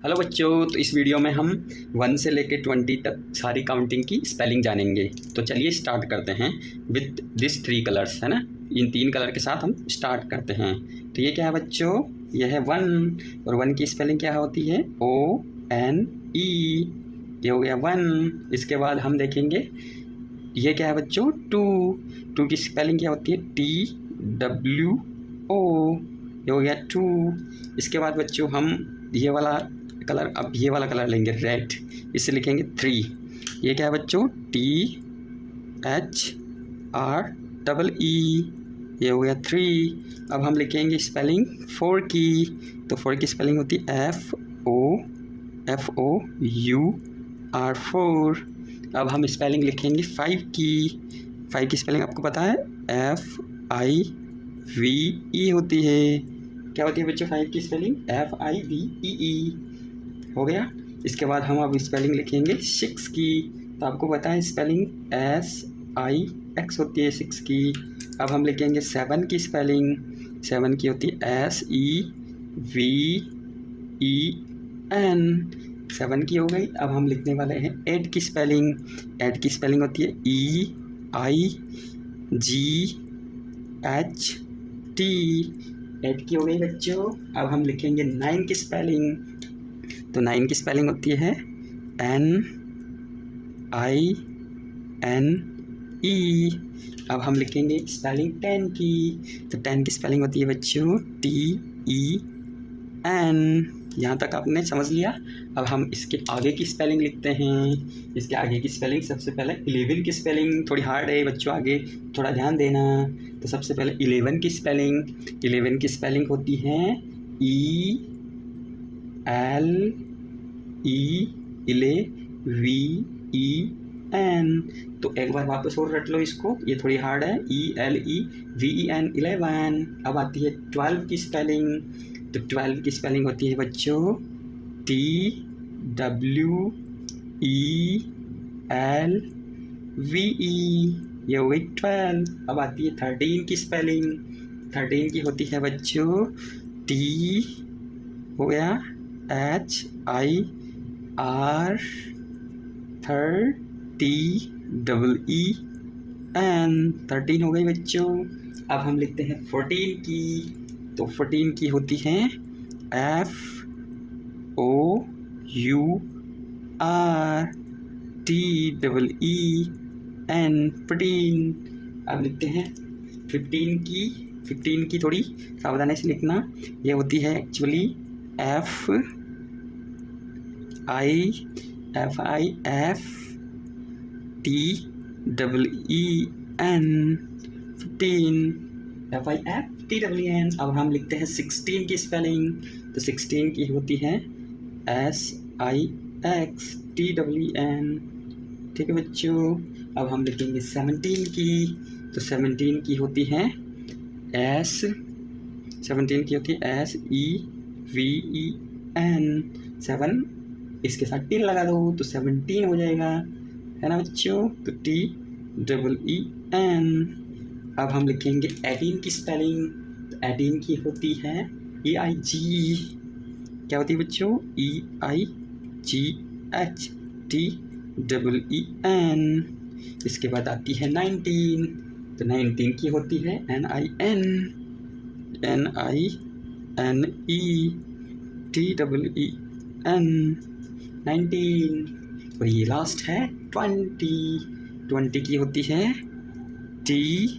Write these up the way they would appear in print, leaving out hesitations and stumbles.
Hello बच्चों, तो इस वीडियो में हम 1 से लेके 20 तक सारी काउंटिंग की स्पेलिंग जानेंगे। तो चलिए स्टार्ट करते हैं विद दिस 3 कलर्स, है ना। इन 3 कलर के साथ हम स्टार्ट करते हैं। तो ये क्या है बच्चों, ये है 1 और 1 की स्पेलिंग क्या होती है, ONE। ये हो गया 1। इसके बाद हम देखेंगे ये क्या है बच्चों, 2 की स्पेलिंग क्या होती है, TWO। ये हो गया 2। इसके बाद बच्चों हम ये वाला कलर, अब ये वाला कलर लेंगे रेड, इसे लिखेंगे 3। ये क्या है बच्चों, THREE। ये हो गया 3। अब हम लिखेंगे स्पेलिंग 4 की। तो 4 की स्पेलिंग होती है FOUR 4। अब हम स्पेलिंग लिखेंगे 5 की। 5 की स्पेलिंग आपको पता है FIVE होती है। क्या होती है बच्चों 5 की स्पेलिंग, FIVEE। हो गया। इसके बाद हम अब स्पेलिंग लिखेंगे 6 की। तो आपको पता है स्पेलिंग SIX होती है 6 की। अब हम लिखेंगे 7 की स्पेलिंग। 7 की होती है SEVEN। 7 की हो गई। अब हम लिखने वाले हैं 8 की स्पेलिंग। 8 की स्पेलिंग होती है EIGHT। 8 की हो गई बच्चों। अब हम लिखेंगे 9 की स्पेलिंग। तो 9 की स्पेलिंग होती है NINE। अब हम लिखेंगे स्पेलिंग 10 की। तो 10 की स्पेलिंग होती है बच्चों TEN। यहाँ तक आपने समझ लिया। अब हम इसके आगे की स्पेलिंग लिखते हैं। इसके आगे की स्पेलिंग सबसे पहले 11 की स्पेलिंग थोड़ी हार्ड है बच्चों, आगे थोड़ा ध्यान देना। तो सबसे पहले 11 की स्पेलिंग। 11 की स्पेलिंग होती है ELEVEN। तो एक बार वापस और रट लो इसको, ये थोड़ी हार्ड है, ELEVEN 11। अब आती है 12 की स्पेलिंग। तो 12 की स्पेलिंग होती है बच्चों TWELVE। ये हो गई 12। अब आती है 13 की स्पेलिंग। 13 की होती है बच्चों T हो गया HIRTEEN। 13 हो गई बच्चों। अब हम लिखते हैं 14 की। तो 14 की होती है FOURTEEN 14। अब लिखते हैं 15 की। 15 की थोड़ी सावधानी से लिखना। ये होती है एक्चुअली FIFEEN 15 FIFTEEN। अब हम लिखते हैं 16 की स्पेलिंग। तो 16 की होती है SIXTEEN। ठीक है बच्चों। अब हम लिखेंगे 17 की। तो 17 की होती है SEVEN। सेवन, इसके साथ टी लगा दो तो 17 हो जाएगा, है ना बच्चों। तो TEEN। अब हम लिखेंगे 18 की स्पेलिंग। तो 18 की होती है EIG। क्या होती है बच्चों, EIGHTEEN। इसके बाद आती है 19। तो 19 की होती है NINETEEN। NINE 19। और ये लास्ट है 20। 20 की होती है TWENTY।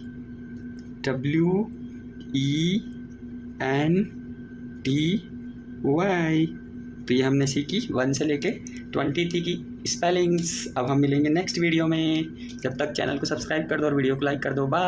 तो ये हमने सीखी 1 से लेके 20 की स्पेलिंग्स। अब हम मिलेंगे नेक्स्ट वीडियो में। जब तक चैनल को सब्सक्राइब कर दो और वीडियो को लाइक कर दो। बाय।